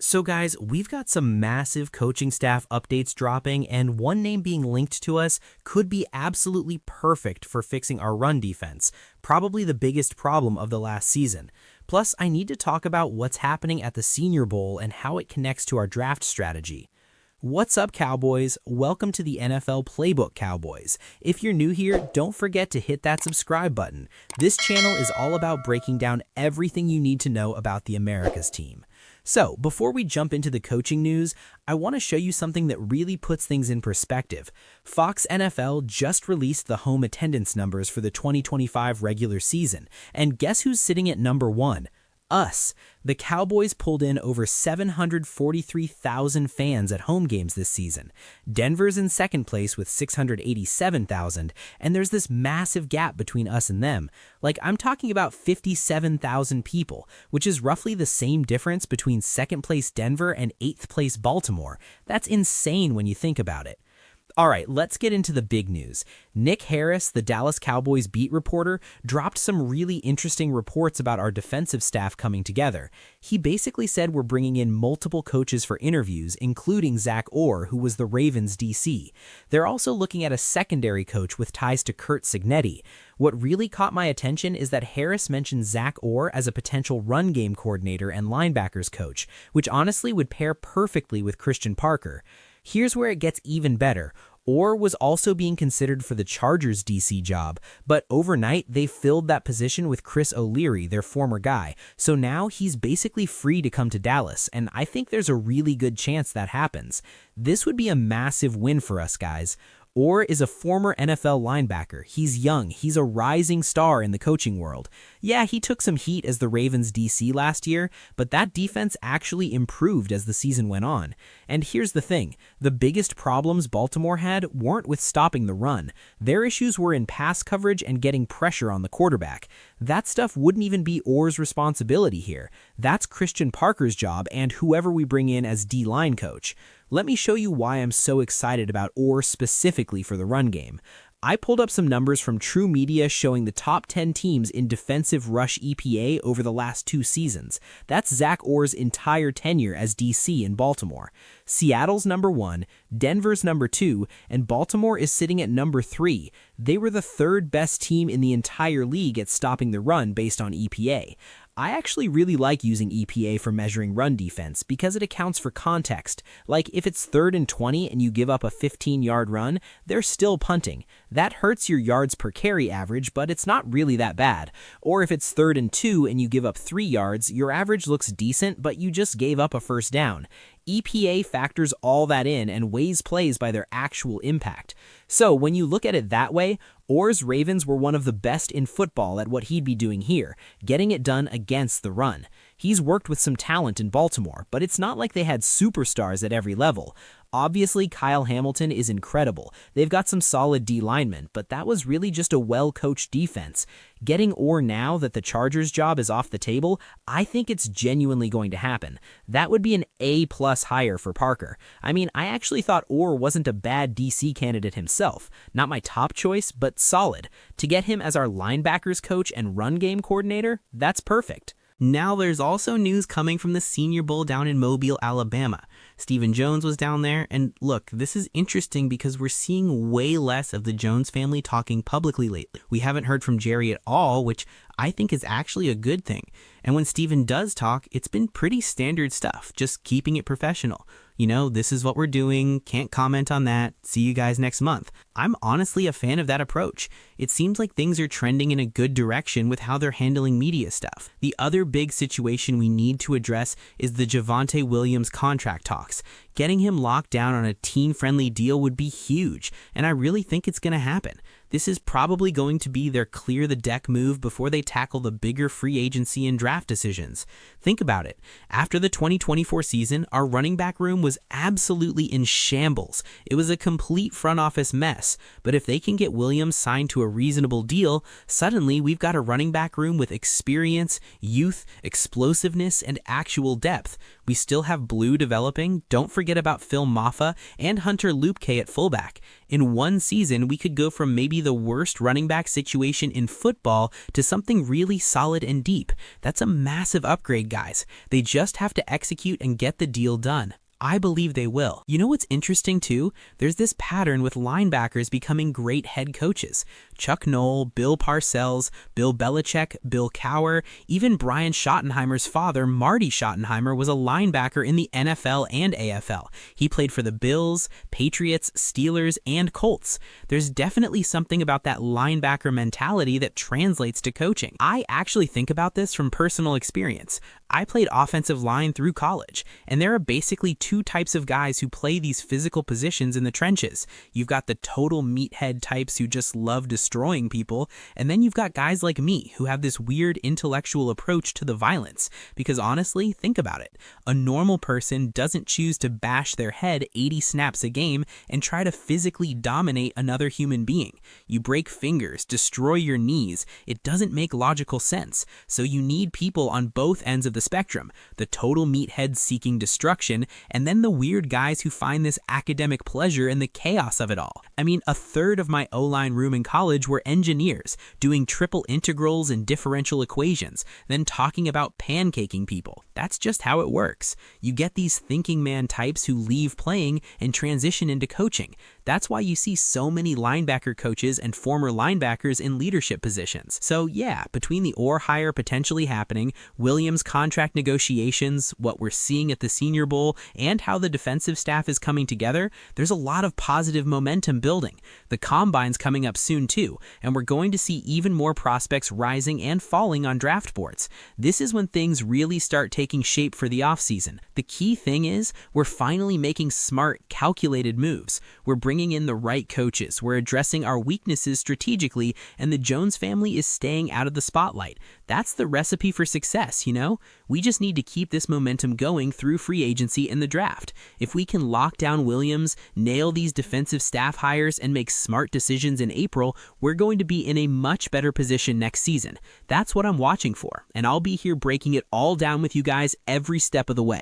So guys, we've got some massive coaching staff updates dropping, and one name being linked to us could be absolutely perfect for fixing our run defense, probably the biggest problem of the last season. Plus, I need to talk about what's happening at the Senior Bowl and how it connects to our draft strategy. What's up, Cowboys? Welcome to the NFL Playbook, Cowboys. If you're new here, don't forget to hit that subscribe button. This channel is all about breaking down everything you need to know about the Americas team. So, before we jump into the coaching news, I want to show you something that really puts things in perspective. Fox NFL just released the home attendance numbers for the 2025 regular season, and guess who's sitting at number one? Us. The Cowboys pulled in over 743,000 fans at home games this season. Denver's in second place with 687,000, and there's this massive gap between us and them. Like, I'm talking about 57,000 people, which is roughly the same difference between second place Denver and eighth place Baltimore. That's insane when you think about it. All right, let's get into the big news. Nick Harris, the Dallas Cowboys beat reporter, dropped some really interesting reports about our defensive staff coming together. He basically said we're bringing in multiple coaches for interviews, including Zach Orr, who was the Ravens DC. They're also looking at a secondary coach with ties to Curt Cignetti. What really caught my attention is that Harris mentioned Zach Orr as a potential run game coordinator and linebackers coach, which honestly would pair perfectly with Christian Parker. Here's where it gets even better. Orr was also being considered for the Chargers DC job, but overnight they filled that position with Chris O'Leary, their former guy, so now he's basically free to come to Dallas, and I think there's a really good chance that happens. This would be a massive win for us, guys. Orr is a former NFL linebacker. He's young. He's a rising star in the coaching world. Yeah, he took some heat as the Ravens DC last year, but that defense actually improved as the season went on. And here's the thing. The biggest problems Baltimore had weren't with stopping the run. Their issues were in pass coverage and getting pressure on the quarterback. That stuff wouldn't even be Orr's responsibility here. That's Christian Parker's job and whoever we bring in as D-line coach. Let me show you why I'm so excited about Orr specifically for the run game. I pulled up some numbers from True Media showing the top 10 teams in defensive rush EPA over the last 2 seasons. That's Zach Orr's entire tenure as DC in Baltimore. Seattle's number 1, Denver's number 2, and Baltimore is sitting at number 3. They were the third best team in the entire league at stopping the run based on EPA. I actually really like using EPA for measuring run defense because it accounts for context. Like, if it's 3rd and 20 and you give up a 15-yard run, they're still punting. That hurts your yards per carry average, but it's not really that bad. Or if it's 3rd and 2 and you give up 3 yards, your average looks decent, but you just gave up a first down. EPA factors all that in and weighs plays by their actual impact. So when you look at it that way, Orr's Ravens were one of the best in football at what he'd be doing here, getting it done against the run. He's worked with some talent in Baltimore, but it's not like they had superstars at every level. Obviously, Kyle Hamilton is incredible. They've got some solid D linemen, but that was really just a well-coached defense. Getting Orr now that the Chargers job is off the table, I think it's genuinely going to happen. That would be an A+ hire for Parker. I mean, I actually thought Orr wasn't a bad DC candidate himself. Not my top choice, but solid. To get him as our linebackers coach and run game coordinator, that's perfect. Now there's also news coming from the Senior Bowl down in Mobile, Alabama. Stephen Jones was down there, and look, this is interesting because we're seeing way less of the Jones family talking publicly lately. We haven't heard from Jerry at all, which I think is actually a good thing. And when Stephen does talk, it's been pretty standard stuff, just keeping it professional. You know, this is what we're doing, can't comment on that, see you guys next month. I'm honestly a fan of that approach. It seems like things are trending in a good direction with how they're handling media stuff. The other big situation we need to address is the Javvante Williams contract talks. Getting him locked down on a team-friendly deal would be huge, and I really think it's going to happen. This is probably going to be their clear-the-deck move before they tackle the bigger free agency and draft decisions. Think about it. After the 2024 season, our running back room was absolutely in shambles. It was a complete front office mess, but if they can get Williams signed to a reasonable deal, suddenly we've got a running back room with experience, youth, explosiveness, and actual depth. We still have Blue developing. Don't forget about Phil Maffa and Hunter Lupke at fullback. In one season, we could go from maybe the worst running back situation in football to something really solid and deep. That's a massive upgrade, guys. They just have to execute and get the deal done. I believe they will. You know what's interesting too? There's this pattern with linebackers becoming great head coaches. Chuck Noll, Bill Parcells, Bill Belichick, Bill Cowher, even Brian Schottenheimer's father, Marty Schottenheimer, was a linebacker in the NFL and AFL. He played for the Bills, Patriots, Steelers, and Colts. There's definitely something about that linebacker mentality that translates to coaching. I actually think about this from personal experience. I played offensive line through college, and there are basically two types of guys who play these physical positions in the trenches. You've got the total meathead types who just love destroying people, and then you've got guys like me who have this weird intellectual approach to the violence. Because honestly, think about it. A normal person doesn't choose to bash their head 80 snaps a game and try to physically dominate another human being. You break fingers, destroy your knees. It doesn't make logical sense. So you need people on both ends of the spectrum, the total meatheads seeking destruction, and then the weird guys who find this academic pleasure in the chaos of it all. I mean, a third of my O-line room in college were engineers, doing triple integrals and differential equations, then talking about pancaking people. That's just how it works. You get these thinking man types who leave playing and transition into coaching. That's why you see so many linebacker coaches and former linebackers in leadership positions. So yeah, between the Orr hire potentially happening, Williams' contract negotiations, what we're seeing at the Senior Bowl, and how the defensive staff is coming together, there's a lot of positive momentum building. The Combine's coming up soon too, and we're going to see even more prospects rising and falling on draft boards. This is when things really start taking shape for the offseason. The key thing is, we're finally making smart, calculated moves. We're bringing in the right coaches, we're addressing our weaknesses strategically, and the Jones family is staying out of the spotlight. That's the recipe for success, you know? We just need to keep this momentum going through free agency and the draft. If we can lock down Williams, nail these defensive staff hires, and make smart decisions in April, we're going to be in a much better position next season. That's what I'm watching for, and I'll be here breaking it all down with you guys every step of the way.